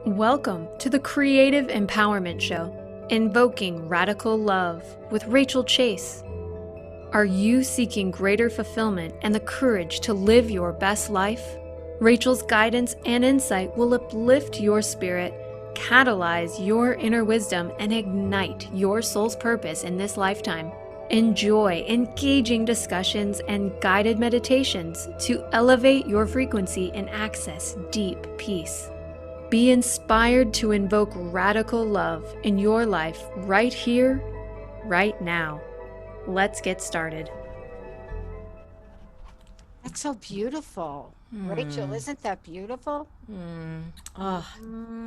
Welcome to the Creative Empowerment Show, Invoking Radical Love with Rachel Chase. Are you seeking greater fulfillment and the courage to live your best life? Rachel's guidance and insight will uplift your spirit, catalyze your inner wisdom, and ignite your soul's purpose in this lifetime. Enjoy engaging discussions and guided meditations to elevate your frequency and access deep peace. Be inspired to invoke radical love in your life right here, right now. Let's get started. That's so beautiful. Rachel, isn't that beautiful? Oh,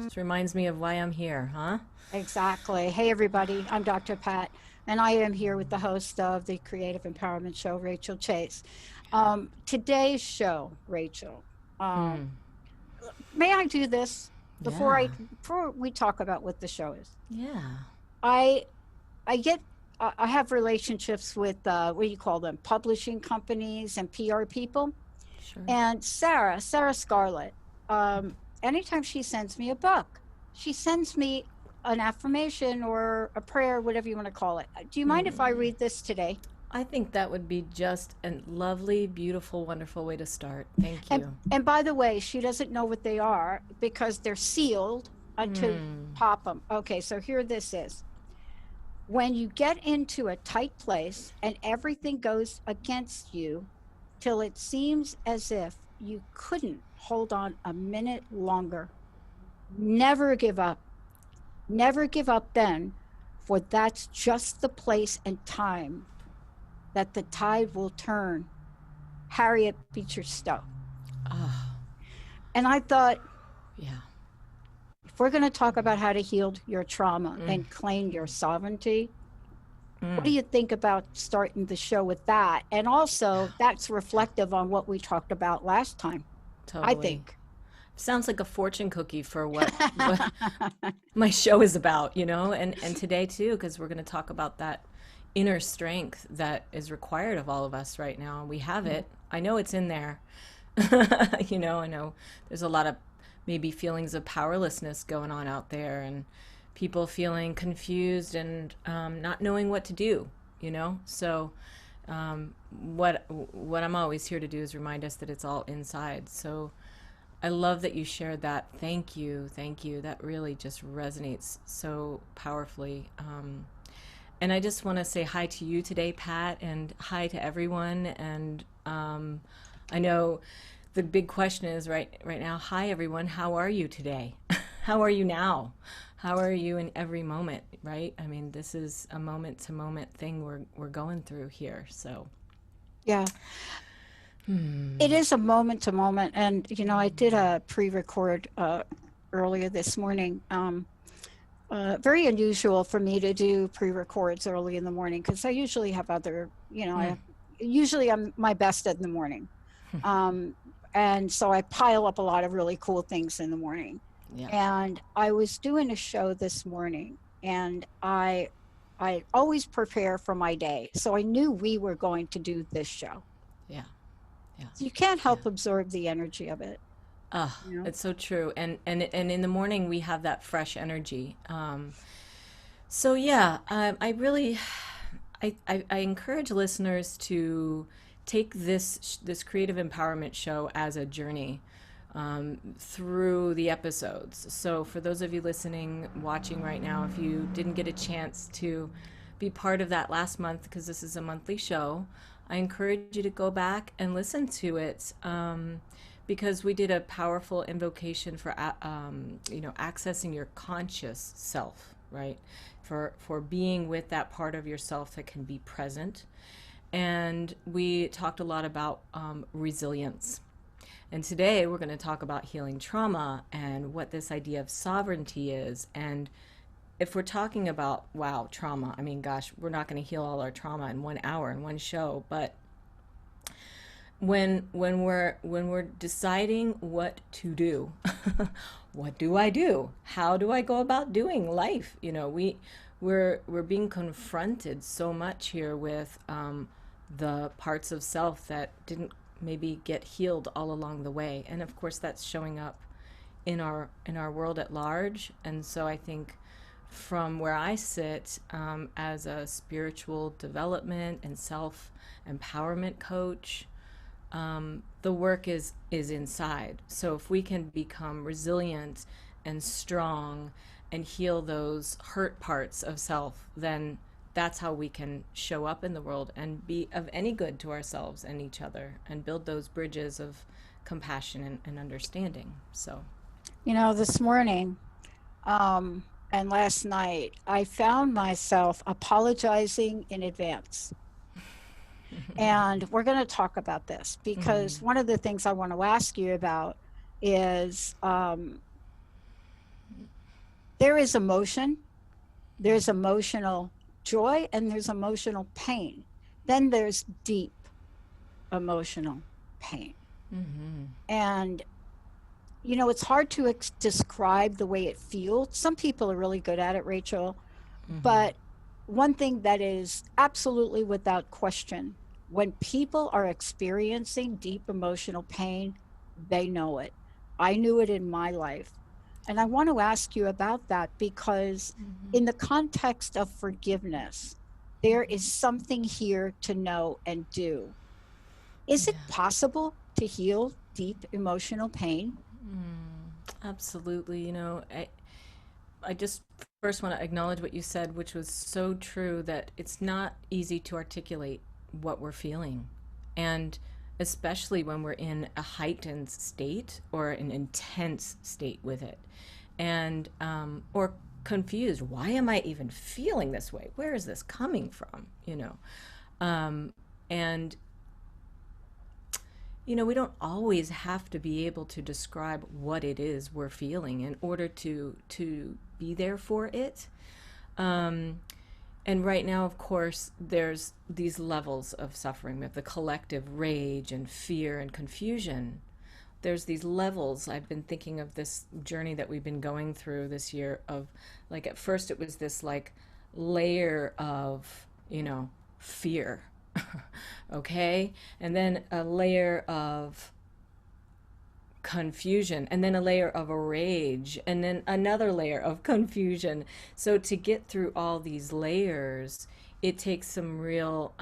this reminds me of why I'm here, huh? Exactly. Hey, everybody. I'm Dr. Pat, and I am here with the host of the Creative Empowerment Show, Rachel Chase. Today's show, Rachel, may I do this before we talk about what the show is? Yeah. I I have relationships with what do you call them? Publishing companies and PR people. Sure. And Sarah Scarlett, anytime she sends me a book, she sends me an affirmation or a prayer, whatever you want to call it. Do you mind if I read this today? I think that would be just a lovely, beautiful, wonderful way to start. Thank you. And by the way, she doesn't know what they are because they're sealed to pop them. Okay, so here this is. When you get into a tight place and everything goes against you till it seems as if you couldn't hold on a minute longer, never give up. Never give up then, for that's just the place and time that the tide will turn. Harriet Beecher Stowe. Oh, And I thought, yeah. if we're going to talk about how to heal your trauma and claim your sovereignty, what do you think about starting the show with that? And also, that's reflective on what we talked about last time, Totally. I think. Sounds like a fortune cookie for what my show is about, and today too, because we're going to talk about that inner strength that is required of all of us right now. We have it. I know it's in there. I know there's a lot of maybe feelings of powerlessness going on out there and people feeling confused and not knowing what to do, So what I'm always here to do is remind us that it's all inside. So I love that you shared that. Thank you. That really just resonates so powerfully. And I just want to say hi to you today, Pat, and hi to everyone. And I know the big question is right now, hi, everyone. How are you today? How are you now? How are you in every moment, right? I mean, this is a moment-to-moment thing we're going through here, so. Yeah. It is a moment to moment. And, I did a pre-record earlier this morning. Very unusual for me to do pre-records early in the morning because I usually have other, usually I'm my best in the morning. And so I pile up a lot of really cool things in the morning. Yeah. And I was doing a show this morning and I always prepare for my day. So I knew we were going to do this show. Yeah. So you can't help absorb the energy of it. It's so true. And in the morning we have that fresh energy. So yeah, I really, I encourage listeners to take this creative empowerment show as a journey through the episodes. So for those of you listening, watching right now, if you didn't get a chance to be part of that last month, because this is a monthly show, I encourage you to go back and listen to it, because we did a powerful invocation for accessing your conscious self, right? For being with that part of yourself that can be present. And we talked a lot about resilience. And today we're going to talk about healing trauma and what this idea of sovereignty is. And if we're talking about, trauma, I mean, gosh, we're not going to heal all our trauma in 1 hour in one show, but when we're deciding what to do, what do I do? How do I go about doing life? We're being confronted so much here with the parts of self that didn't maybe get healed all along the way. And of course that's showing up in our world at large. And so I think from where I sit, as a spiritual development and self empowerment coach, the work is inside. So if we can become resilient and strong and heal those hurt parts of self, then that's how we can show up in the world and be of any good to ourselves and each other and build those bridges of compassion and understanding. So, This morning, and last night, I found myself apologizing in advance. And we're going to talk about this because one of the things I want to ask you about is there is emotion, there's emotional joy, and there's emotional pain. Then there's deep emotional pain. And it's hard to describe the way it feels. Some people are really good at it, Rachel. But one thing that is absolutely without question, when people are experiencing deep emotional pain, they know it. I knew it in my life. And I want to ask you about that because in the context of forgiveness, there is something here to know and do. Is it possible to heal deep emotional pain? Absolutely. I just first want to acknowledge what you said, which was so true, that it's not easy to articulate what we're feeling. And especially when we're in a heightened state or an intense state with it. And, or confused. Why am I even feeling this way? Where is this coming from? And we don't always have to be able to describe what it is we're feeling in order to be there for it. And right now, of course, there's these levels of suffering. We have the collective rage and fear and confusion. There's these levels. I've been thinking of this journey that we've been going through this year of, like, at first it was this like layer of, fear. Okay. And then a layer of confusion, and then a layer of a rage, and then another layer of confusion. So to get through all these layers, it takes some real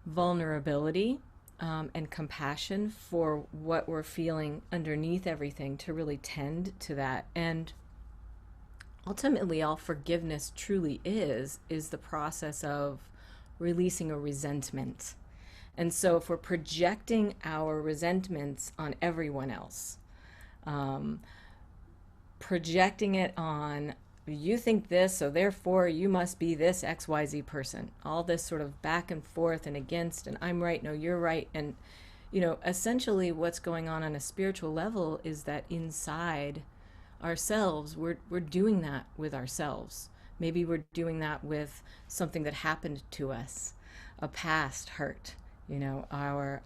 vulnerability and compassion for what we're feeling underneath everything to really tend to that. And ultimately, all forgiveness truly is the process of releasing a resentment. And so if we're projecting our resentments on everyone else, projecting it on, you think this, so therefore you must be this XYZ person, all this sort of back and forth and against, and I'm right, no, you're right. And, essentially what's going on a spiritual level is that inside ourselves, we're doing that with ourselves. Maybe we're doing that with something that happened to us, a past hurt, our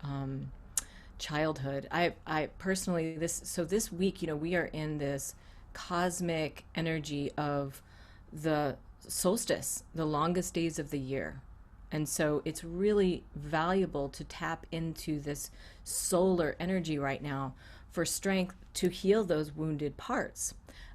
childhood. I personally, this week, we are in this cosmic energy of the solstice, the longest days of the year. And so it's really valuable to tap into this solar energy right now for strength to heal those wounded parts.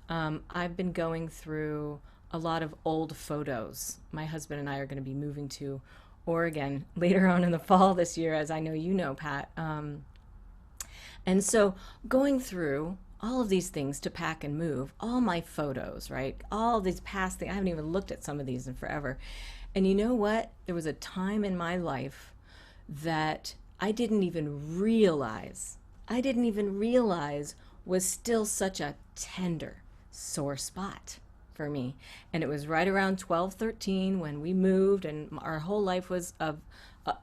I've been going through a lot of old photos. My husband and I are going to be moving to Oregon later on in the fall this year, as I know you know, Pat. And so going through all of these things to pack and move, all my photos, right? All these past things. I haven't even looked at some of these in forever. And you know what? There was a time in my life that I didn't even realize was still such a tender, sore spot for me. And it was right around 12, 13 when we moved and our whole life was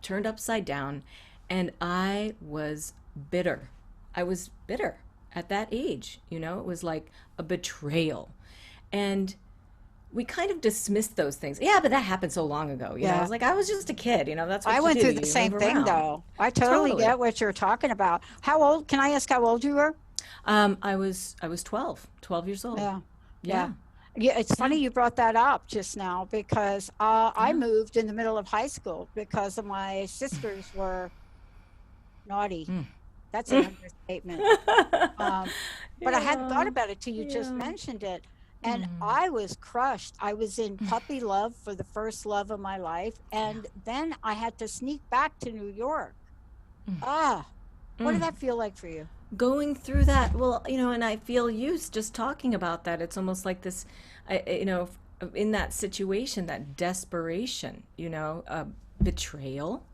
turned upside down. And I was bitter. I was bitter at that age. It was like a betrayal. And we kind of dismissed those things. Yeah, but that happened so long ago. I was like, I was just a kid. That's what I you went do. through the You same move thing, around. though. I totally get what you're talking about. How old? Can I ask how old you were? I was 12 years old. Yeah. Yeah. Yeah, it's funny you brought that up just now because I moved in the middle of high school because of my sisters were naughty. That's an understatement. Um, but I hadn't thought Yeah, about it till you just yeah. mentioned it. And Mm, I was crushed. I was in puppy love for the first love of my life. yeah. And then I had to sneak back to New York. Mm, Ah, what did mm. that feel like for you? Going through that, well, and I feel used just talking about that. It's almost like this, in that situation, that desperation, betrayal,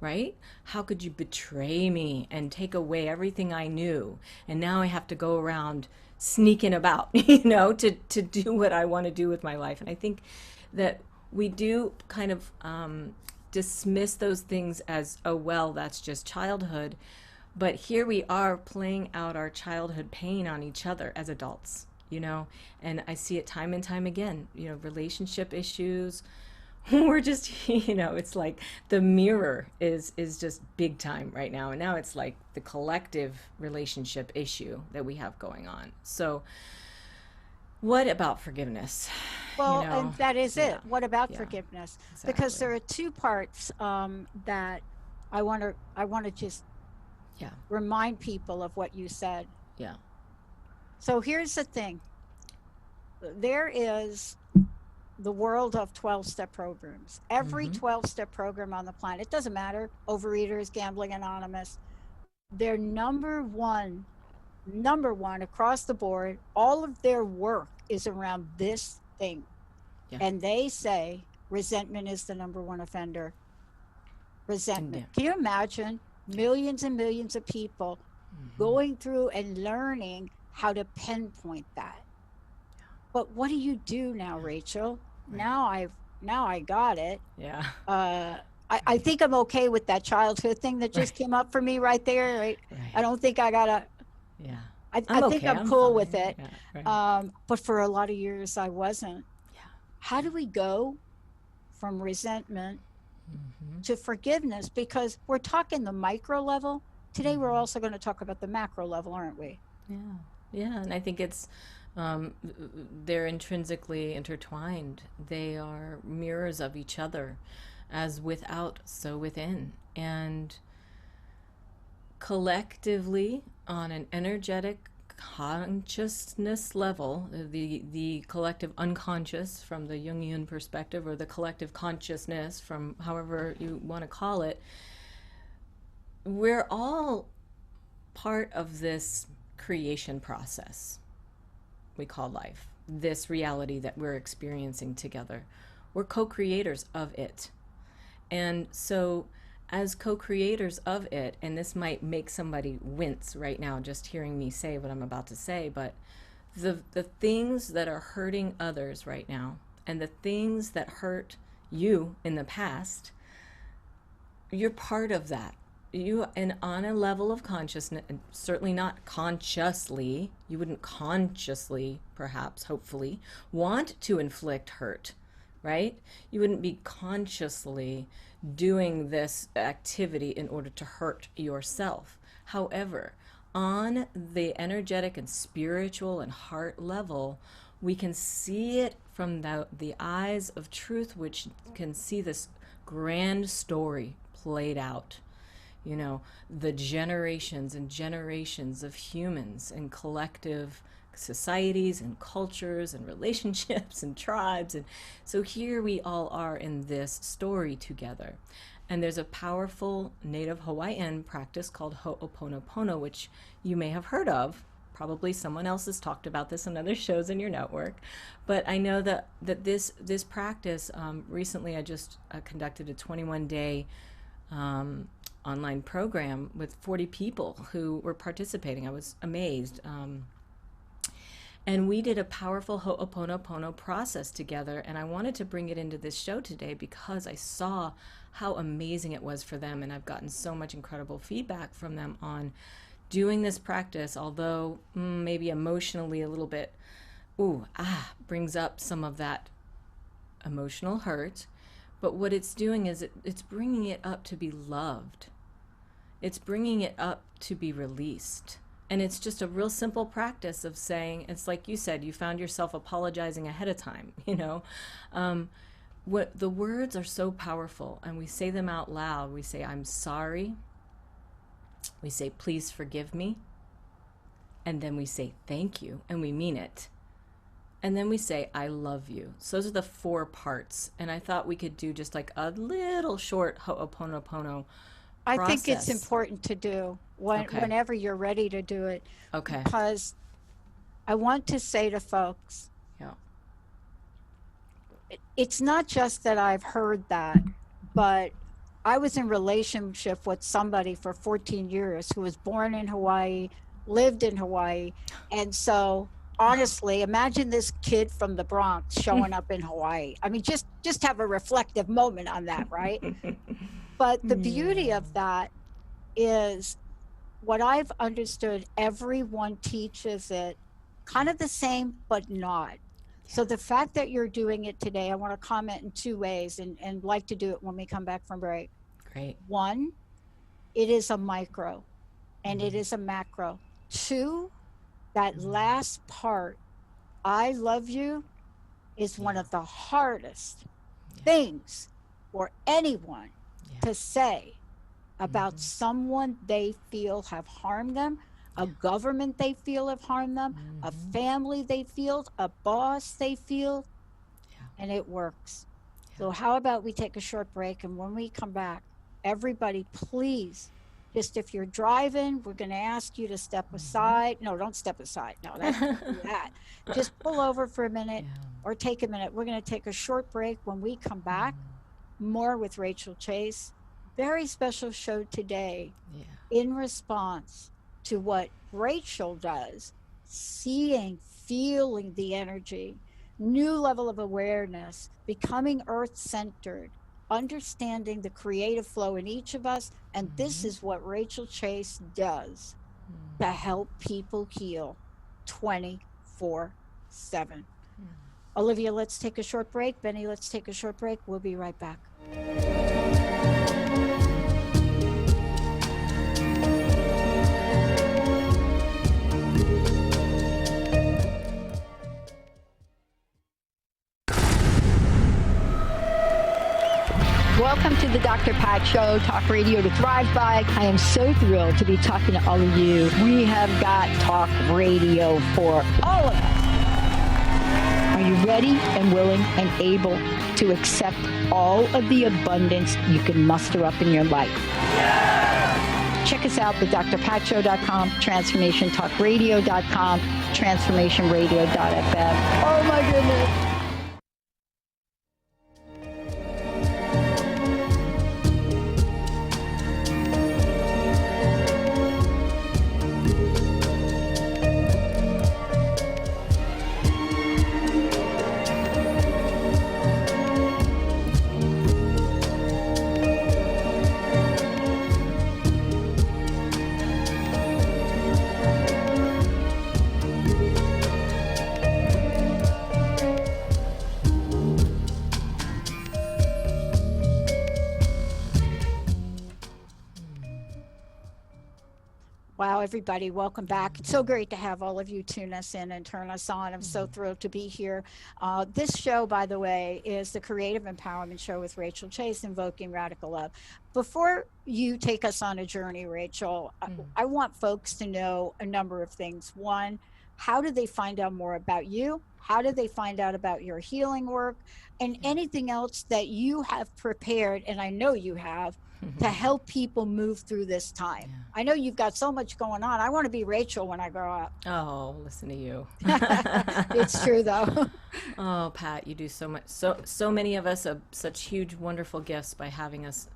right? How could you betray me and take away everything I knew? And now I have to go around sneaking about, to do what I want to do with my life. And I think that we do kind of dismiss those things as, oh, well, that's just childhood. But here we are playing out our childhood pain on each other as adults, and I see it time and time again, relationship issues. We're just, it's like the mirror is just big time right now. And now it's like the collective relationship issue that we have going on. So what about forgiveness? Well, and that is Yeah, it. What about yeah, forgiveness? Because exactly. there are two parts that I want to just Yeah, remind people of what you said. yeah. So here's the thing. There is the world of 12-step programs. Every Mm-hmm. 12-step program on the planet, it doesn't matter, Overeaters, Gambling Anonymous, they're number one across the board. All of their work is around this thing. Yeah. And they say resentment is the number one offender. Yeah. Resentment. Can you imagine millions and millions of people going through and learning how to pinpoint that? But what do you do now, Rachel? Right. Now I got it. Yeah. Uh, I think I'm okay with that childhood thing that Right. just came up for me right there. Right. I Right. don't think I gotta. Yeah. I I'm think okay. I'm I'm cool with fine. it. Yeah. Right. But for a lot of years, I wasn't. Yeah. How do we go from resentment Mm-hmm. to forgiveness? Because we're talking the micro level. Today, we're Mm-hmm. also going to talk about the macro level, aren't we? Yeah. Yeah. And I think um, they're intrinsically intertwined. They are mirrors of each other, as without, so within. And collectively, on an energetic consciousness level, the collective unconscious from the Jungian perspective, or the collective consciousness from however you want to call it, we're all part of this creation process we call life, this reality that we're experiencing together. We're co-creators of it. And so, as co creators of it, and this might make somebody wince right now just hearing me say what I'm about to say, but the things that are hurting others right now, and the things that hurt you in the past, you're part of that. You, and on a level of consciousness, and certainly not consciously, you wouldn't consciously, perhaps, hopefully, want to inflict hurt, right? You wouldn't be consciously doing this activity in order to hurt yourself. However, on the energetic and spiritual and heart level, we can see it from the eyes of truth, which can see this grand story played out. The generations and generations of humans and collective societies and cultures and relationships and tribes. And so here we all are in this story together. And there's a powerful native Hawaiian practice called Ho'oponopono, which you may have heard of. Probably someone else has talked about this on other shows in your network. But I know that this practice, recently I just conducted a 21-day online program with 40 people who were participating. I was amazed. And we did a powerful Ho'oponopono process together. And I wanted to bring it into this show today because I saw how amazing it was for them. And I've gotten so much incredible feedback from them on doing this practice, although maybe emotionally a little bit, brings up some of that emotional hurt. But what it's doing is it's bringing it up to be loved. It's bringing it up to be released. And it's just a real simple practice of saying, it's like you said, you found yourself apologizing ahead of time, What the words are so powerful, and we say them out loud. We say, I'm sorry. We say, please forgive me. And then we say, thank you. And we mean it. And then we say, I love you. So those are the 4 parts. And I thought we could do just like a little short Ho'oponopono I process. think it's important to do whenever you're ready to do it. Okay. Because I want to say to folks, Yeah. it's not just that I've heard that, but I was in relationship with somebody for 14 years who was born in Hawaii, lived in Hawaii. And so honestly, imagine this kid from the Bronx showing up in Hawaii. I mean, just have a reflective moment on that, right? But the beauty of that is what I've understood, everyone teaches it kind of the same, but not. So the fact that you're doing it today, I want to comment in 2 ways and like to do it when we come back from break. Great. 1, it is a micro and it is a macro. 2, that last part, I love you, is one of the hardest things for anyone to say about someone they feel have harmed them, a government they feel have harmed them, a family they feel, a boss they feel, and it works. So how about we take a short break, and when we come back, everybody, please, just if you're driving, we're going to ask you to step aside. No, don't step aside. No, that's that. Just pull over for a minute or take a minute. We're going to take a short break. When we come back, more with Rachel Chase. Very special show today in response to what Rachel does, seeing, feeling the energy, new level of awareness, becoming earth-centered, understanding the creative flow in each of us. And this is what Rachel Chase does to help people heal 24/7. Olivia, let's take a short break. Benny, let's take a short break. We'll be right back. Welcome to the Dr. Pat Show, talk radio to thrive by. I am so thrilled to be talking to all of you. We have got talk radio for all of us. Are you ready and willing and able to accept all of the abundance you can muster up in your life? Check us out at drpatshow.com, transformationtalkradio.com, transformationradio.fm. Oh my goodness. Wow, everybody, welcome back. It's so great to have all of you tune us in and turn us on. I'm so thrilled to be here. This show, by the way, is the Creative Empowerment Show with Rachel Chase, Invoking Radical Love. Before you take us on a journey, Rachel, I want folks to know a number of things. 1, how do they find out more about you? How do they find out about your healing work? And anything else that you have prepared, and I know you have, to help people move through this time. I know you've got so much going on. I want to be Rachel when I grow up. Oh, listen to you. It's true, though. Oh, Pat, you do so much. So many of us have such huge, wonderful gifts by having us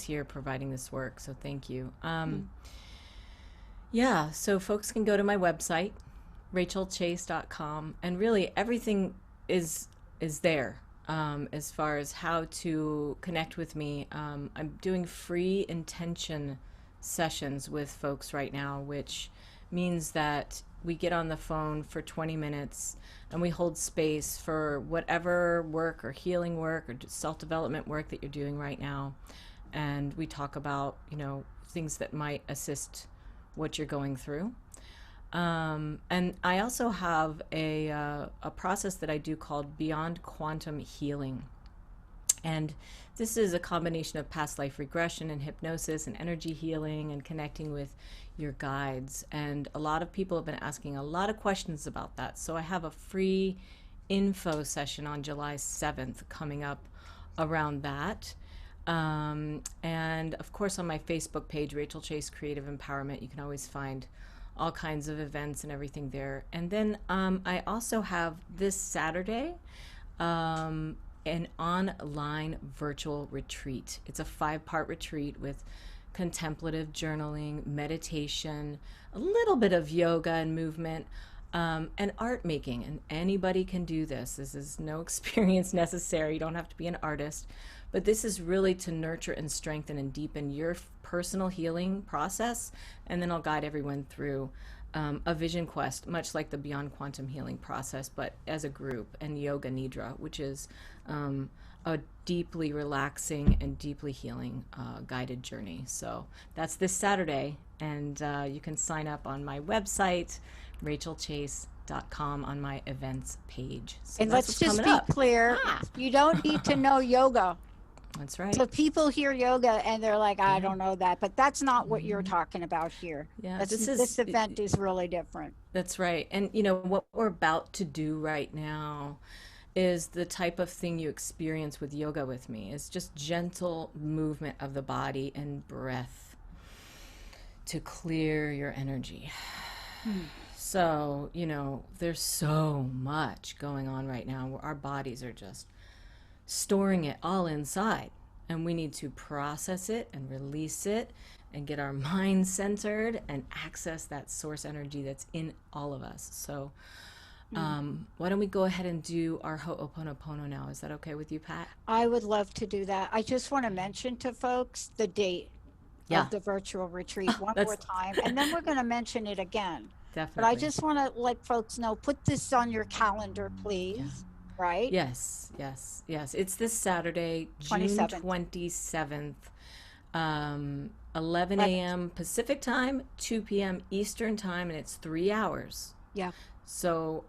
here providing this work. So thank you. Yeah, so folks can go to my website, rachelchase.com, and really everything is there. As far as how to connect with me. I'm doing free intention sessions with folks right now, which means that we get on the phone for 20 minutes and we hold space for whatever work or healing work or self-development work that you're doing right now. And we talk about, things that might assist what you're going through. And I also have a process that I do called Beyond Quantum Healing. And this is a combination of past life regression and hypnosis and energy healing and connecting with your guides. And a lot of people have been asking a lot of questions about that. So I have a free info session on July 7th coming up around that. And of course, on my Facebook page, Rachel Chase Creative Empowerment, you can always find all kinds of events and everything there. And then I also have this Saturday an online virtual retreat. It's a 5-part retreat with contemplative journaling, meditation, a little bit of yoga and movement, and art making. And anybody can do this. This is no experience necessary. You don't have to be an artist. But this is really to nurture and strengthen and deepen your personal healing process. And then I'll guide everyone through a vision quest, much like the Beyond Quantum Healing process, but as a group, and Yoga Nidra, which is a deeply relaxing and deeply healing guided journey. So that's this Saturday, and you can sign up on my website, rachelchase.com, on my events page. So And let's just be clear, you don't need to know yoga. That's right. So people hear yoga and they're like, I don't know that, but that's not what you're talking about here. Yeah, this event is really different. That's right. And you know what we're about to do right now is the type of thing you experience with yoga with me. Is just gentle movement of the body and breath to clear your energy. So, you know, there's so much going on right now where our bodies are just storing it all inside, and we need to process it and release it and get our mind centered and access that source energy that's in all of us. So why don't we go ahead and do our Ho'oponopono now? Is that okay with you, Pat? I would love to do that. I just want to mention to folks the date of the virtual retreat one more time, and then we're going to mention it again. Definitely. But I just want to let folks know, put this on your calendar, please. Yeah. Right? Yes. It's this Saturday, June 27th, 11 a.m. Pacific time, 2 p.m. Eastern time, and it's 3 hours. Yeah. So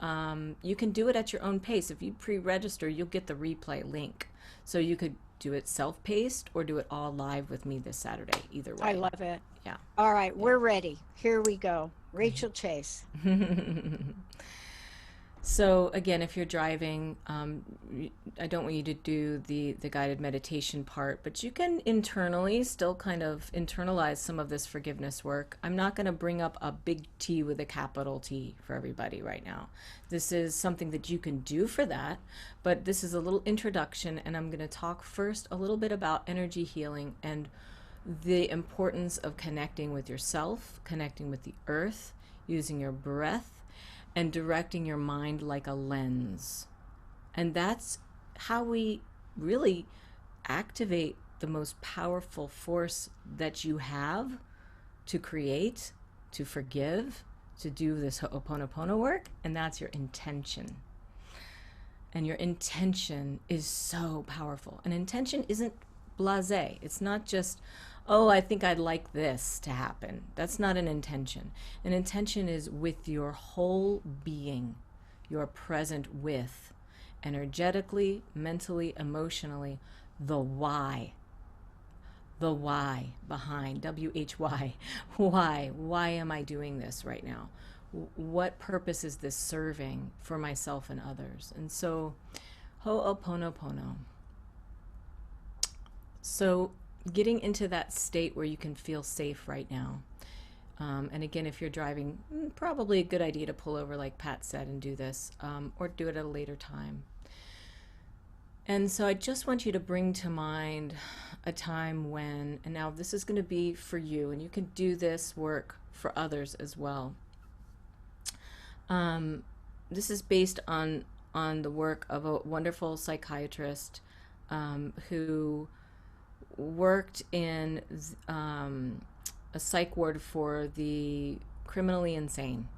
you can do it at your own pace. If you pre-register, you'll get the replay link. So you could do it self-paced or do it all live with me this Saturday, either way. I love it. Yeah. All right, we're ready. Here we go. Rachel Chase. So again, if you're driving, I don't want you to do the guided meditation part, but you can internally still kind of internalize some of this forgiveness work. I'm not going to bring up a big T with a capital T for everybody right now. This is something that you can do for that, but this is a little introduction, and I'm going to talk first a little bit about energy healing and the importance of connecting with yourself, connecting with the earth, using your breath, and directing your mind like a lens. And that's how we really activate the most powerful force that you have to create, to forgive, to do this Ho'oponopono work, and that's your intention. And your intention is so powerful. An intention isn't blasé. It's not just, oh, I think I'd like this to happen. That's not an intention. An intention is with your whole being. You're present with, energetically, mentally, emotionally, the why. The why behind, W-H-Y. Why am I doing this right now? What purpose is this serving for myself and others? And so, Ho'oponopono. So, getting into that state where you can feel safe right now. And again, if you're driving, probably a good idea to pull over like Pat said and do this, or do it at a later time. And so I just want you to bring to mind a time when, and now this is going to be for you, and you can do this work for others as well. This is based on the work of a wonderful psychiatrist who worked in a psych ward for the criminally insane,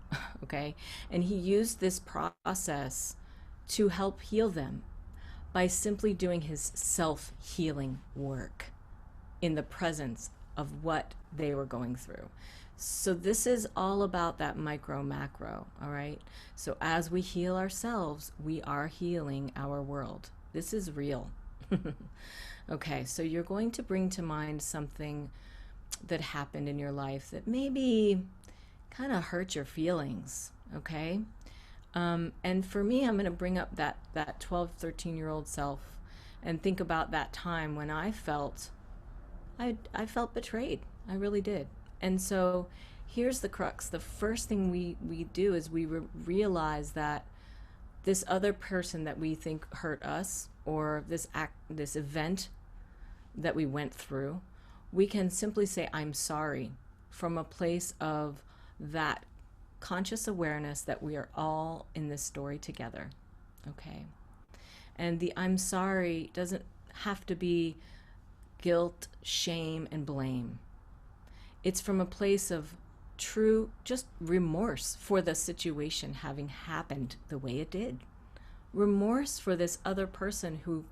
okay? And he used this process to help heal them by simply doing his self-healing work in the presence of what they were going through. So this is all about that micro macro, all right? So as we heal ourselves, we are healing our world. This is real. Okay, so you're going to bring to mind something that happened in your life that maybe kind of hurt your feelings, okay? And for me, I'm going to bring up that 12, 13-year-old self and think about that time when I felt betrayed. I really did. And so here's the crux. The first thing we do is we realize that this other person that we think hurt us, or this event that we went through, we can simply say, I'm sorry, from a place of that conscious awareness that we are all in this story together. Okay. And the I'm sorry doesn't have to be guilt, shame, and blame. It's from a place of true just remorse for the situation having happened the way it did. Remorse for this other person who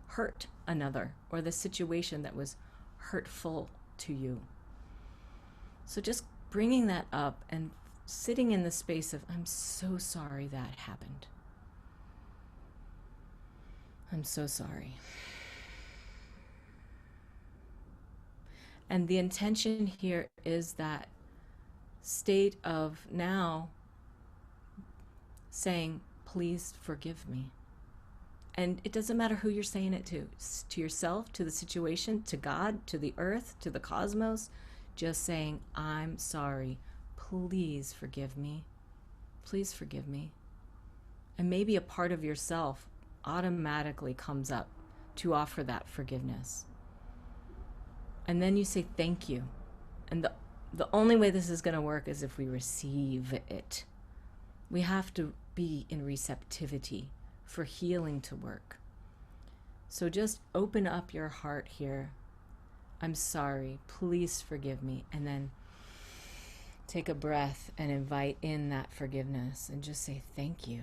hurt another, or the situation that was hurtful to you. So just bringing that up and sitting in the space of, I'm so sorry that happened. I'm so sorry. And the intention here is that state of now saying, please forgive me. And it doesn't matter who you're saying it to yourself, to the situation, to God, to the earth, to the cosmos, just saying, I'm sorry, please forgive me. Please forgive me. And maybe a part of yourself automatically comes up to offer that forgiveness. And then you say thank you. And the only way this is going to work is if we receive it. We have to be in receptivity for healing to work. So just open up your heart here. I'm sorry, please forgive me. And then take a breath and invite in that forgiveness and just say thank you.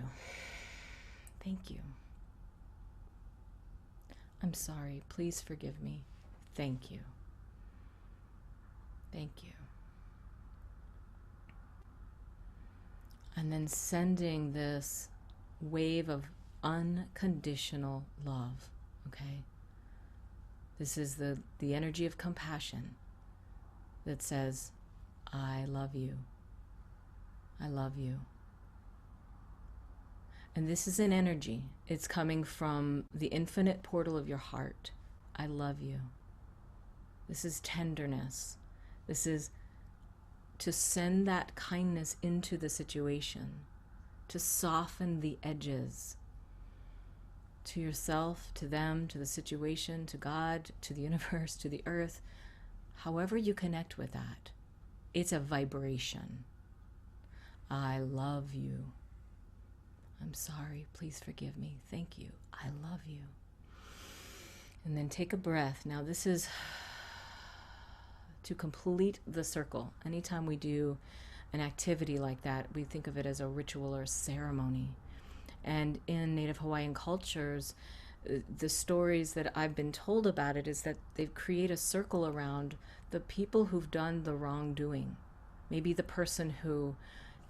Thank you. I'm sorry, please forgive me. Thank you. Thank you. And then sending this wave of unconditional love, okay? This is the energy of compassion that says, I love you. I love you. And this is an energy. It's coming from the infinite portal of your heart. I love you. This is tenderness. This is to send that kindness into the situation, to soften the edges, to yourself, to them, to the situation, to God, to the universe, to the earth, however you connect with that. It's a vibration. I love you. I'm sorry, please forgive me. Thank you. I love you. And then take a breath. Now this is to complete the circle. Anytime we do an activity like that, we think of it as a ritual or a ceremony. And in Native Hawaiian cultures, the stories that I've been told about it is that they create a circle around the people who've done the wrongdoing. Maybe the person who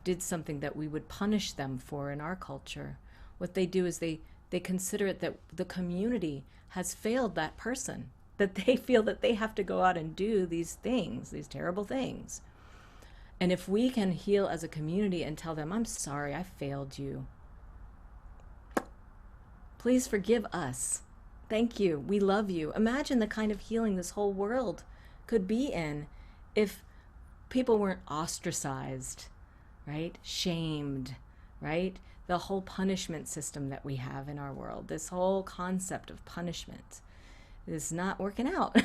did something that we would punish them for in our culture. What they do is they consider it that the community has failed that person, that they feel that they have to go out and do these things, these terrible things. And if we can heal as a community and tell them, I'm sorry, I failed you. Please forgive us. Thank you. We love you. Imagine the kind of healing this whole world could be in if people weren't ostracized, right? Shamed, right? The whole punishment system that we have in our world, this whole concept of punishment is not working out,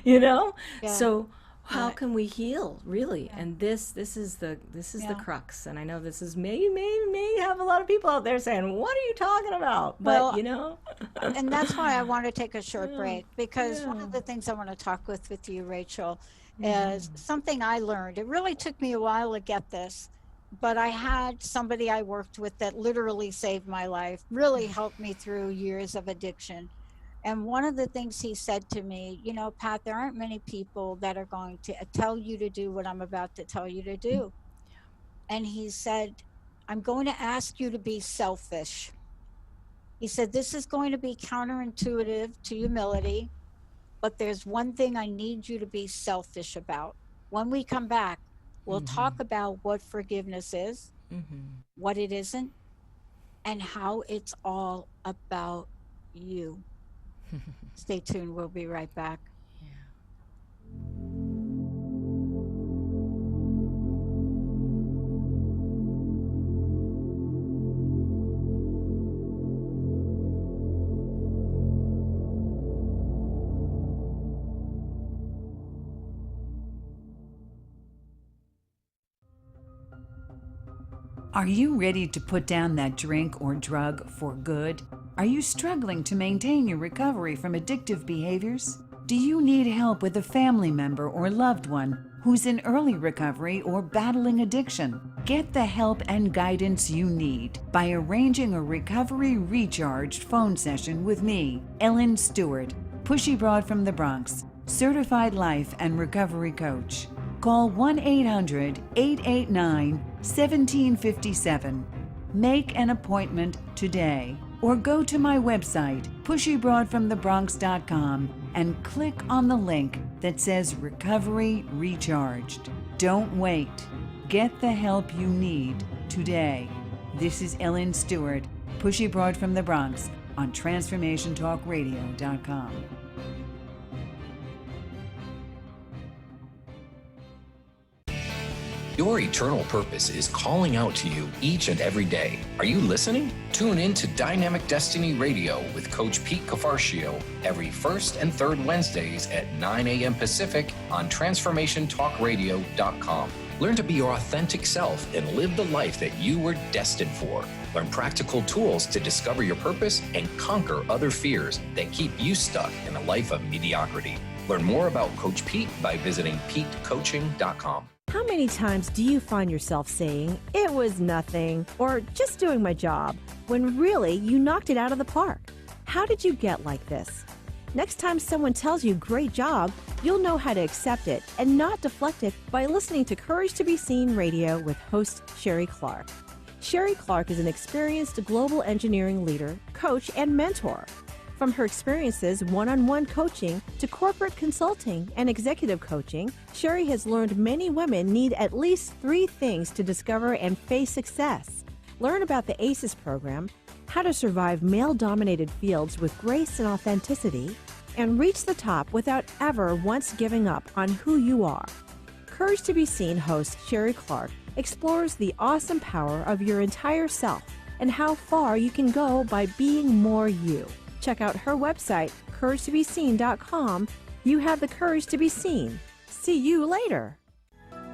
you know? Yeah. So how Yeah. can we heal, really? Yeah. And this is the Yeah. crux. And I know this is may have a lot of people out there saying, what are you talking about? But Well, you know, and that's why I want to take a short Yeah. break, because one Yeah. of the things I want to talk with you, Rachel, Mm-hmm. is something I learned. It really took me a while to get this, but I had somebody I worked with that literally saved my life, really helped me through years of addiction. And one of the things he said to me, you know, Pat, there aren't many people that are going to tell you to do what I'm about to tell you to do. And he said, I'm going to ask you to be selfish. He said, this is going to be counterintuitive to humility, but there's one thing I need you to be selfish about. When we come back, we'll talk about what forgiveness is, what it isn't, and how it's all about you. Stay tuned. We'll be right back. Are you ready to put down that drink or drug for good? Are you struggling to maintain your recovery from addictive behaviors? Do you need help with a family member or loved one who's in early recovery or battling addiction? Get the help and guidance you need by arranging a recovery recharged phone session with me, Ellen Stewart, Pushy Broad from the Bronx, certified life and recovery coach. Call 1-800-889-1757. Make an appointment today or go to my website, pushybroadfromthebronx.com, and click on the link that says Recovery Recharged. Don't wait. Get the help you need today. This is Ellen Stewart, Pushy Broad from the Bronx, on TransformationTalkRadio.com. Your eternal purpose is calling out to you each and every day. Are you listening? Tune in to Dynamic Destiny Radio with Coach Pete Cafarcio every first and third Wednesdays at 9 a.m. Pacific on TransformationTalkRadio.com. Learn to be your authentic self and live the life that you were destined for. Learn practical tools to discover your purpose and conquer other fears that keep you stuck in a life of mediocrity. Learn more about Coach Pete by visiting PeteCoaching.com. How many times do you find yourself saying, "It was nothing," or "just doing my job," when really you knocked it out of the park? How did you get like this? Next time someone tells you "great job," you'll know how to accept it and not deflect it by listening to Courage to Be Seen Radio with host Sherry Clark. Sherry Clark is an experienced global engineering leader, coach, and mentor. From her experiences one-on-one coaching to corporate consulting and executive coaching, Sherry has learned many women need at least 3 things to discover and face success. Learn about the ACES program, how to survive male-dominated fields with grace and authenticity, and reach the top without ever once giving up on who you are. Courage to Be Seen host Sherry Clark explores the awesome power of your entire self and how far you can go by being more you. Check out her website, CourageToBeSeen.com. You have the courage to be seen. See you later.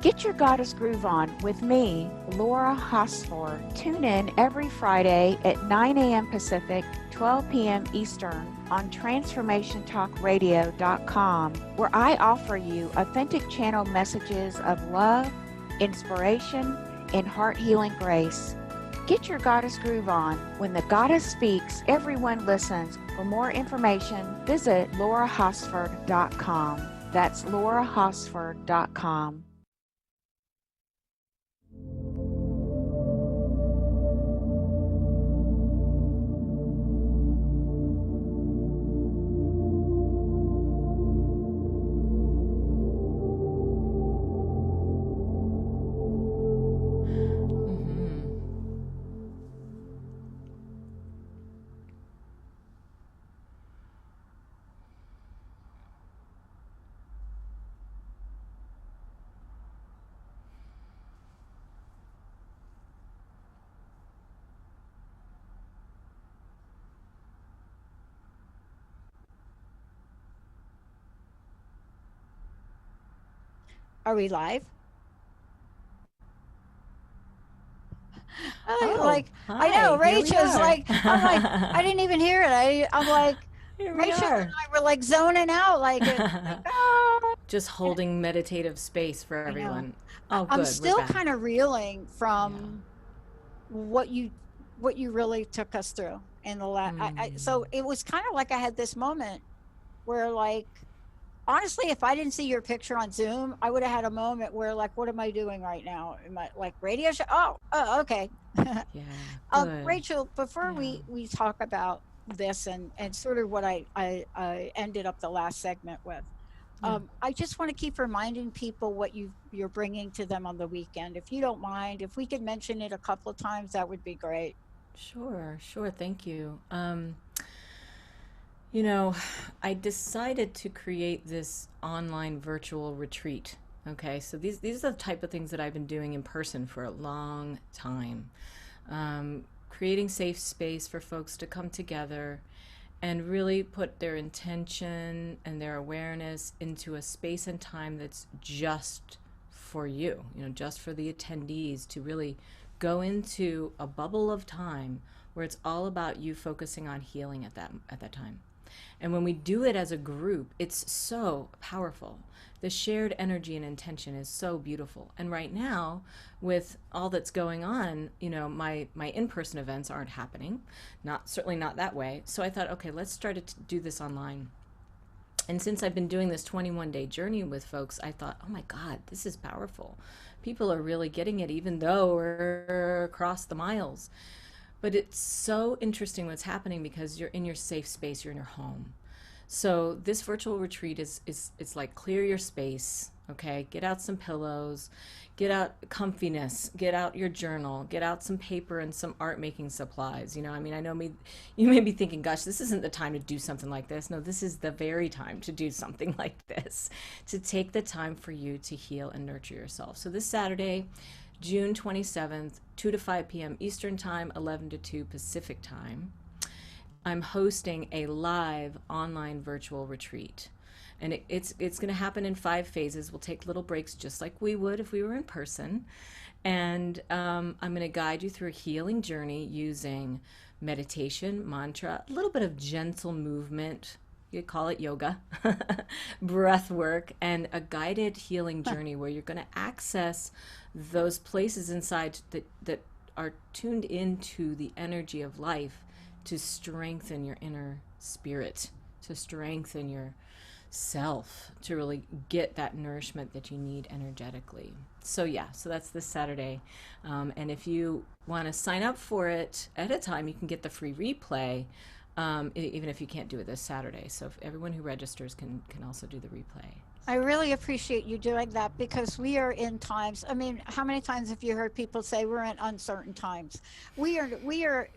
Get your Goddess Groove On with me, Laura Hosford. Tune in every Friday at 9 a.m. Pacific, 12 p.m. Eastern on TransformationTalkRadio.com, where I offer you authentic channel messages of love, inspiration, and heart-healing grace. Get your Goddess Groove On. When the Goddess speaks, everyone listens. For more information, visit laurahosford.com. That's laurahosford.com. Are we live? Hi, I know, here we Rachel's are. like, I'm like, I didn't even hear it. I'm like, Here we Rachel are. and I were like zoning out, like, ah. Just holding meditative space for I know. everyone. Oh, I'm good. still We're back. kind of reeling from what you really took us through in the last. So it was kind of like I had this moment where like honestly, if I didn't see your picture on Zoom, I would have had a moment where, like, what am I doing right now? Am I like radio show? Oh, okay. Yeah, good. Rachel, before Yeah. we talk about this and sort of what I ended up the last segment with, Yeah. I just want to keep reminding people what you're bringing to them on the weekend. If you don't mind, if we could mention it a couple of times, that would be great. Sure, sure. Thank you. You know, I decided to create this online virtual retreat. Okay, so these are the type of things that I've been doing in person for a long time. Creating safe space for folks to come together and really put their intention and their awareness into a space and time that's just for you, just for the attendees to really go into a bubble of time where it's all about you focusing on healing at that time. And when we do it as a group, it's so powerful. The shared energy and intention is so beautiful. And right now, with all that's going on, my in-person events aren't happening, certainly not that way. So I thought, okay, let's try to do this online. And since I've been doing this 21-day journey with folks, I thought, oh my God, this is powerful. People are really getting it, even though we're across the miles. But it's so interesting what's happening because you're in your safe space, you're in your home. So this virtual retreat is it's like clear your space, okay? Get out some pillows, get out comfiness, get out your journal, get out some paper and some art making supplies. I mean, I know you may be thinking, gosh, this isn't the time to do something like this. No, this is the very time to do something like this, to take the time for you to heal and nurture yourself. So this Saturday, June 27th, 2 to 5 p.m. Eastern Time, 11 to 2 Pacific Time, I'm hosting a live online virtual retreat. And it's going to happen in 5 phases. We'll take little breaks just like we would if we were in person. And I'm going to guide you through a healing journey using meditation, mantra, a little bit of gentle movement. You could call it yoga, breath work, and a guided healing journey where you're going to access those places inside that are tuned into the energy of life to strengthen your inner spirit, to strengthen your self, to really get that nourishment that you need energetically. So that's this Saturday. And if you want to sign up for it at a time, you can get the free replay, even if you can't do it this Saturday. So if everyone who registers can also do the replay. I really appreciate you doing that because we are in times. I mean, how many times have you heard people say we're in uncertain times? We are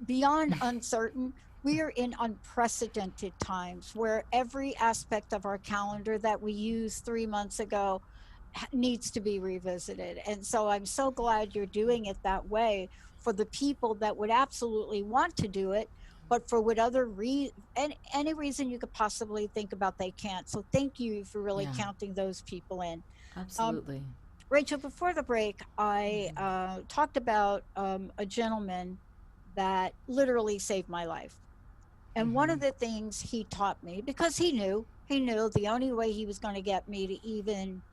beyond uncertain. We are in unprecedented times where every aspect of our calendar that we used 3 months ago needs to be revisited. And so I'm so glad you're doing it that way for the people that would absolutely want to do it, but for what other any reason you could possibly think about, they can't. So thank you for really counting those people in. Absolutely. Rachel, before the break, I talked about a gentleman that literally saved my life. And one of the things he taught me, because he knew the only way he was going to get me to even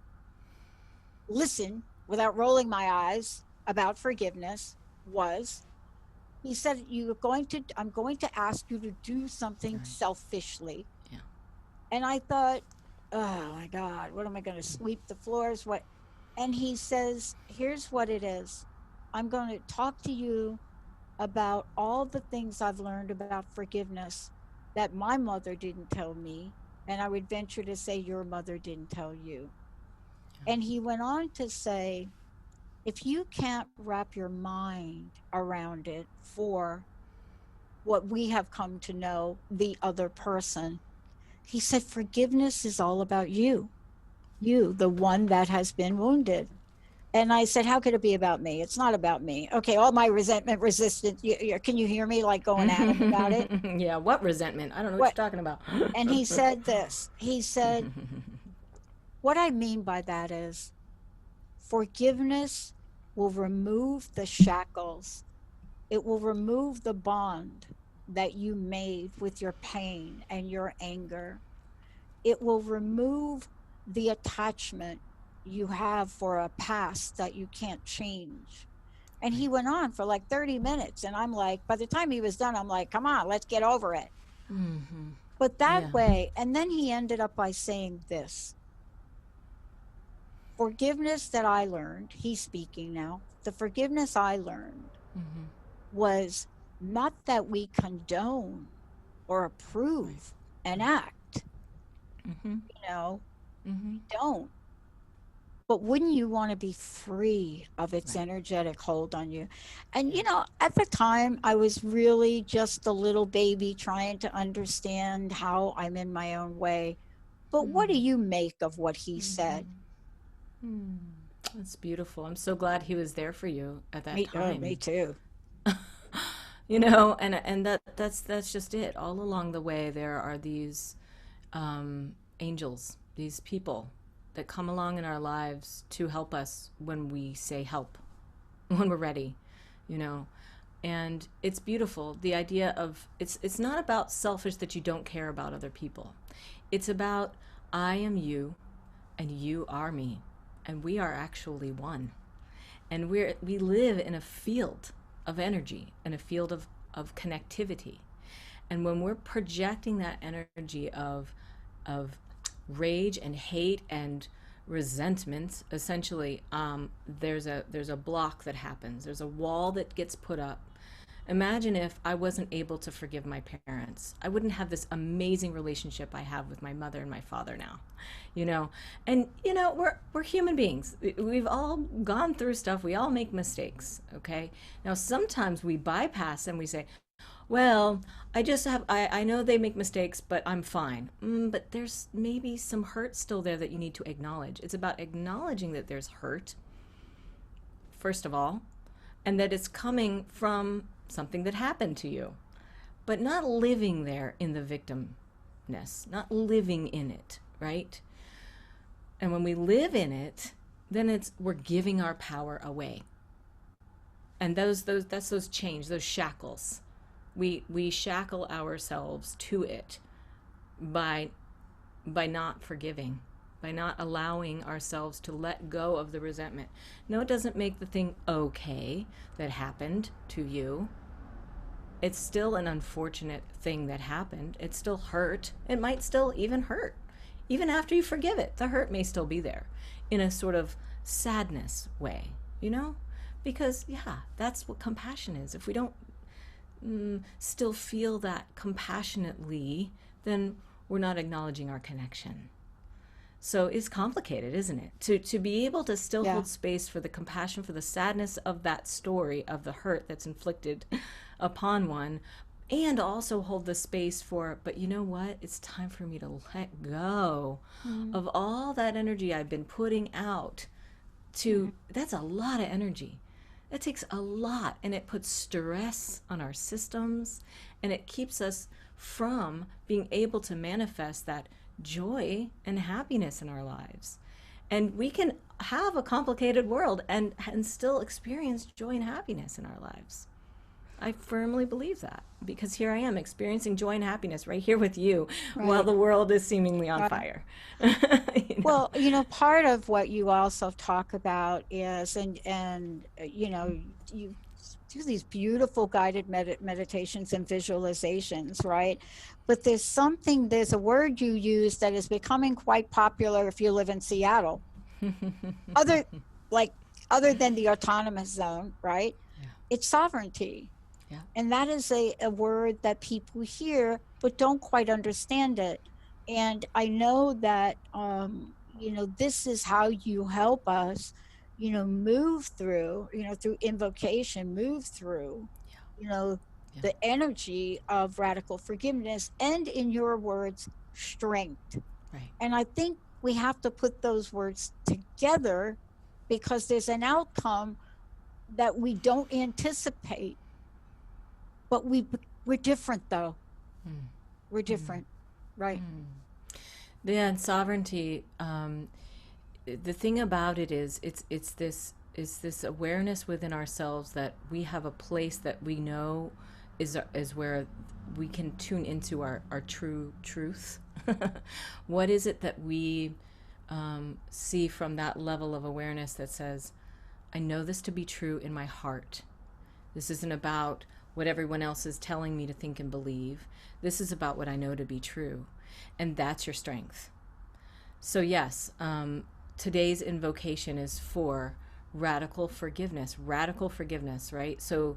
listen without rolling my eyes about forgiveness was, he said, I'm going to ask you to do something selfishly. Yeah. And I thought, oh my God, what am I going to sweep the floors? What? And he says, here's what it is. I'm going to talk to you about all the things I've learned about forgiveness that my mother didn't tell me. And I would venture to say your mother didn't tell you. Yeah. And he went on to say, if you can't wrap your mind around it for what we have come to know, the other person, he said, forgiveness is all about you, the one that has been wounded. And I said, how could it be about me? It's not about me. Okay, all my resentment, resistance. Can you hear me like going at him about it? Yeah, what resentment? I don't know what you're talking about. And he said this. He said, what I mean by that is forgiveness will remove the shackles. It will remove the bond that you made with your pain and your anger. It will remove the attachment you have for a past that you can't change. And he went on for like 30 minutes. And I'm like, by the time he was done, I'm like, come on, let's get over it. But that Yeah. way, and then he ended up by saying this: forgiveness that I learned, he's speaking now, the forgiveness I learned Mm-hmm. was not that we condone or Right. approve an Right. act, Mm-hmm. you know, Mm-hmm. we don't. But wouldn't you want to be free of its Right. energetic hold on you? And, Yeah. at the time, I was really just a little baby trying to understand how I'm in my own way. But what do Mm-hmm. you make of what he said? Mm-hmm. Hmm. That's beautiful. I'm so glad he was there for you at that Me time. too. And that's just it. All along the way, there are these angels, these people that come along in our lives to help us when we say help, when we're ready, you know. And it's beautiful. The idea of it's not about selfish that you don't care about other people. It's about I am you and you are me, and we are actually one. And we live in a field of energy and a field of connectivity. And when we're projecting that energy of rage and hate and resentment, essentially, there's a block that happens. There's a wall that gets put up. Imagine if I wasn't able to forgive my parents. I wouldn't have this amazing relationship I have with my mother and my father now, you know. And we're human beings. We've all gone through stuff. We all make mistakes, okay? Now sometimes we bypass and we say, well, I know they make mistakes, but I'm fine. But there's maybe some hurt still there that you need to acknowledge. It's about acknowledging that there's hurt, first of all, and that it's coming from something that happened to you, but not living there in the victimness, not living in it, right? And when we live in it, then we're giving our power away. And that's those chains, those shackles. We shackle ourselves to it by not forgiving, by not allowing ourselves to let go of the resentment. No, it doesn't make the thing okay that happened to you. It's still an unfortunate thing that happened. It still hurt. It might still even hurt. Even after you forgive it, the hurt may still be there in a sort of sadness way, you know? Because, yeah, that's what compassion is. If we don't still feel that compassionately, then we're not acknowledging our connection. So it's complicated, isn't it? To be able to still Yeah. hold space for the compassion, for the sadness of that story, of the hurt that's inflicted upon one, and also hold the space for, but you know what? It's time for me to let go of all that energy I've been putting out to, that's a lot of energy. That takes a lot, and it puts stress on our systems, and it keeps us from being able to manifest that joy and happiness in our lives. And we can have a complicated world and still experience joy and happiness in our lives. I firmly believe that, because here I am experiencing joy and happiness right here with you while Right. the world is seemingly on Right. fire. Well, part of what you also talk about is, and you do these beautiful guided meditations and visualizations, right? But there's a word you use that is becoming quite popular if you live in Seattle. Other like other than the autonomous zone, right? Yeah. It's sovereignty. Yeah. And that is a word that people hear but don't quite understand it. And I know that this is how you help us, move through, through invocation, move through, you know, Yeah. the energy of radical forgiveness and, in your words, strength. Right. And I think we have to put those words together because there's an outcome that we don't anticipate. But we're different, though. We're different, right? Yeah, and sovereignty. The thing about it is, it's this awareness within ourselves that we have a place that we know is where we can tune into our true truth. What is it that we see from that level of awareness that says, I know this to be true in my heart. This isn't about what everyone else is telling me to think and believe. This is about what I know to be true. And that's your strength. So yes, today's invocation is for radical forgiveness, right? So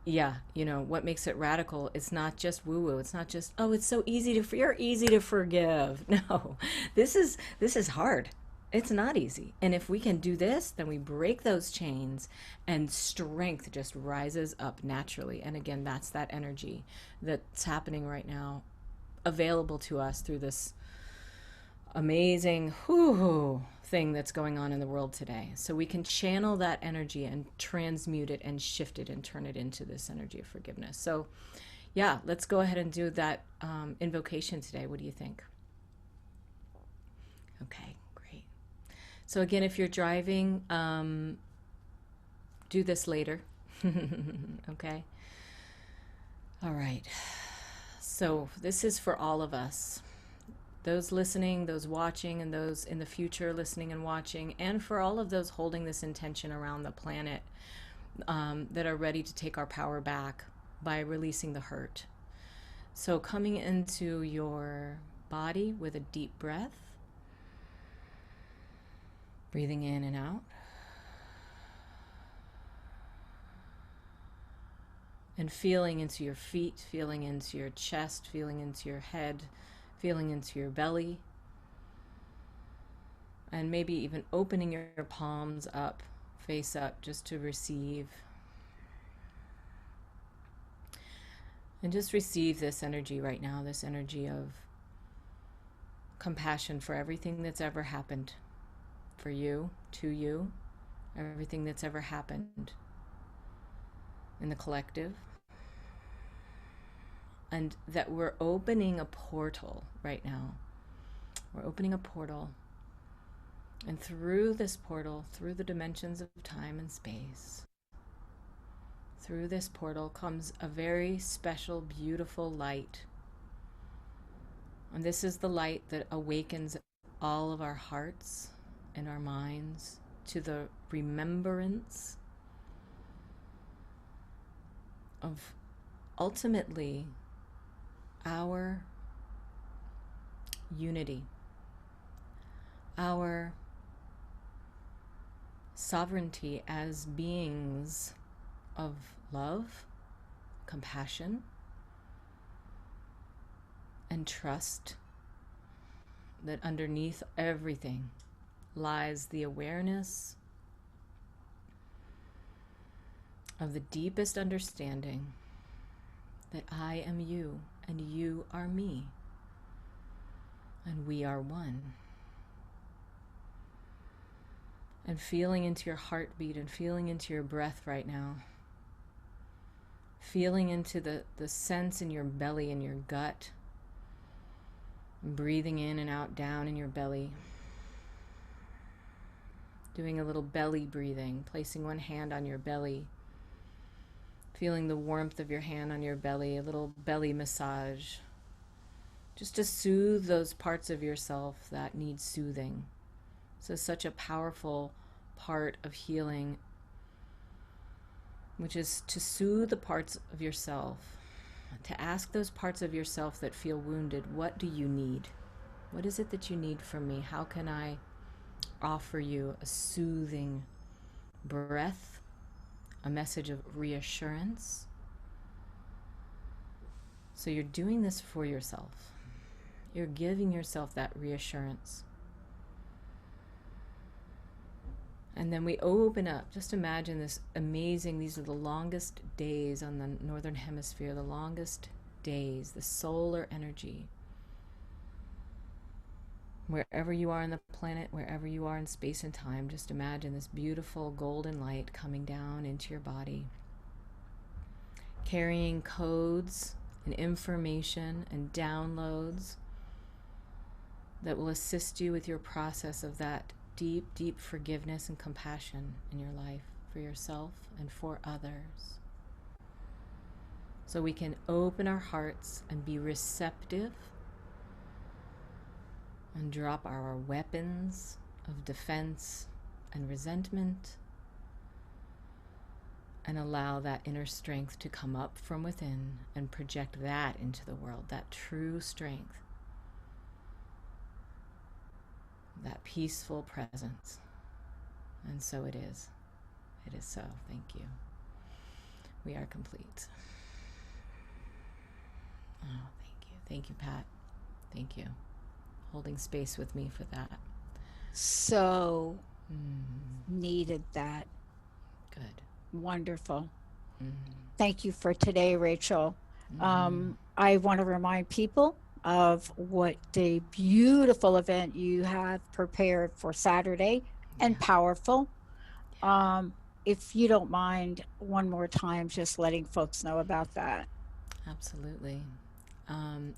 yeah, you know, what makes it radical? It's not just woo-woo. It's not just, oh, it's so easy to, you're easy to forgive. No, this is hard. It's not easy. And if we can do this, then we break those chains and strength just rises up naturally. And again, that's that energy that's happening right now, available to us through this amazing thing that's going on in the world today. So we can channel that energy and transmute it and shift it and turn it into this energy of forgiveness. So yeah, let's go ahead and do that invocation today. What do you think? Okay, great. So again, if you're driving, do this later. Okay. All right. So this is for all of us. Those listening, those watching, and those in the future listening and watching, and for all of those holding this intention around the planet that are ready to take our power back by releasing the hurt. So coming into your body with a deep breath, breathing in and out, and feeling into your feet, feeling into your chest, feeling into your head, feeling into your belly, and maybe even opening your palms up, face up, just to receive. And just receive this energy right now, this energy of compassion for everything that's ever happened for you, to you, everything that's ever happened in the collective. And that we're opening a portal right now. We're opening a portal. And through this portal, through the dimensions of time and space, through this portal comes a very special, beautiful light. And this is the light that awakens all of our hearts and our minds to the remembrance of ultimately our unity, our sovereignty as beings of love, compassion, and trust, that underneath everything lies the awareness of the deepest understanding that I am you and you are me and we are one. And feeling into your heartbeat and feeling into your breath right now, feeling into the sense in your belly and your gut, breathing in and out down in your belly, doing a little belly breathing, placing one hand on your belly, feeling the warmth of your hand on your belly, a little belly massage, just to soothe those parts of yourself that need soothing. So such a powerful part of healing, which is to soothe the parts of yourself, to ask those parts of yourself that feel wounded, what do you need? What is it that you need from me? How can I offer you a soothing breath, a message of reassurance? So you're doing this for yourself. You're giving yourself that reassurance. And then we open up. Just imagine this amazing, these are the longest days on the northern hemisphere, the longest days, the solar energy. Wherever you are on the planet, wherever you are in space and time, just imagine this beautiful golden light coming down into your body, carrying codes and information and downloads that will assist you with your process of that deep, deep forgiveness and compassion in your life for yourself and for others. So we can open our hearts and be receptive and drop our weapons of defense and resentment and allow that inner strength to come up from within and project that into the world, that true strength, that peaceful presence. And so it is. It is so. Thank you. We are complete. Oh, thank you. Thank you, Pat. Thank you. Holding space with me for that. So needed that. Good. Wonderful. Mm-hmm. Thank you for today, Rachel. I want to remind people of what the beautiful event you have prepared for Saturday, and powerful. If you don't mind, one more time, just letting folks know about that. Absolutely.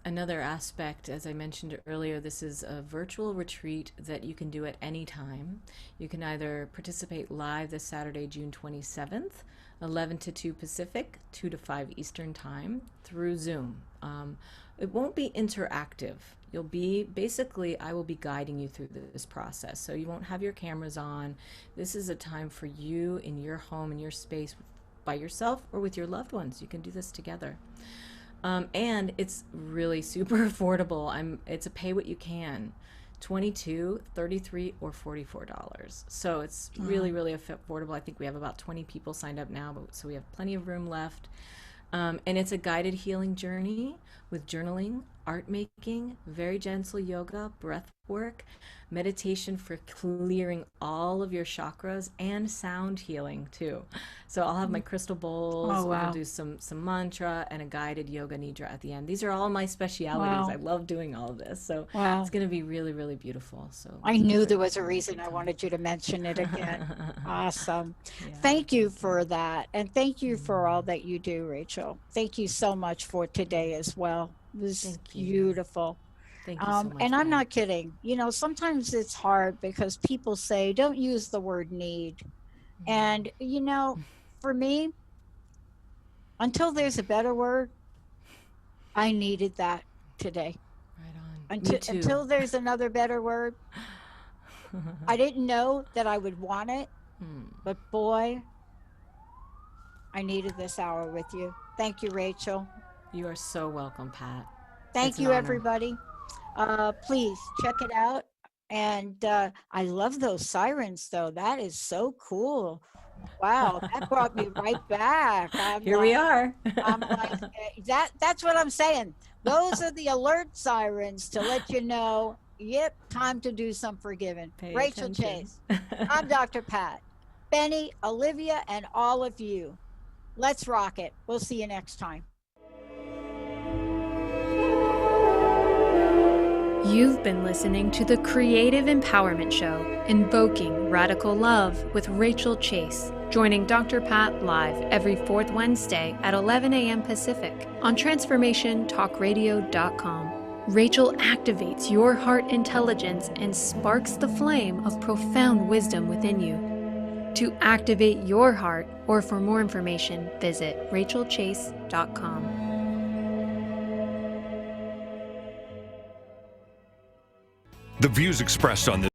Another aspect, as I mentioned earlier, this is a virtual retreat that you can do at any time. You can either participate live this Saturday, June 27th, 11 to 2 Pacific, 2 to 5 Eastern Time, through Zoom. It won't be interactive. You'll be, basically, I will be guiding you through this process. So you won't have your cameras on. This is a time for you in your home, in your space, by yourself or with your loved ones. You can do this together. And it's really super affordable. It's a pay what you can, $22, $33, or $44. So it's really, really affordable. I think we have about 20 people signed up now, so we have plenty of room left. And it's a guided healing journey with journaling, art making, very gentle yoga, breath work, meditation for clearing all of your chakras, and sound healing too. So I'll have my crystal bowls. Oh, wow. We'll do some mantra and a guided yoga nidra at the end. These are all my specialities. Wow. I love doing all of this. So Wow. it's going to be really, really beautiful. So I knew there was a reason I wanted you to mention it again. Awesome. Yeah. Thank you for that. And thank you for all that you do, Rachel. Thank you so much for today as well. It was Thank you. beautiful. Thank you so much. And I'm Pat. not kidding. You know, sometimes it's hard because people say, don't use the word need. And, you know, for me, until there's a better word, I needed that today. Right on. Me too. Until there's another better word, I didn't know that I would want it, but boy, I needed this hour with you. Thank you, Rachel. You are so welcome, Pat. Thank It's an you, honor. everybody. Please check it out. And I love those sirens, though. That is so cool. Wow, that brought me right back. Here we are. I'm like, that's what I'm saying. Those are the alert sirens to let you know, yep, time to do some forgiving. Pay Rachel attention. Chase. I'm Dr. Pat. Benny, Olivia, and all of you. Let's rock it. We'll see you next time. You've been listening to the Creative Empowerment Show, Invoking Radical Love with Rachel Chase, joining Dr. Pat live every fourth Wednesday at 11 a.m. Pacific on TransformationTalkRadio.com. Rachel activates your heart intelligence and sparks the flame of profound wisdom within you. To activate your heart, or for more information, visit RachelChase.com. The views expressed on this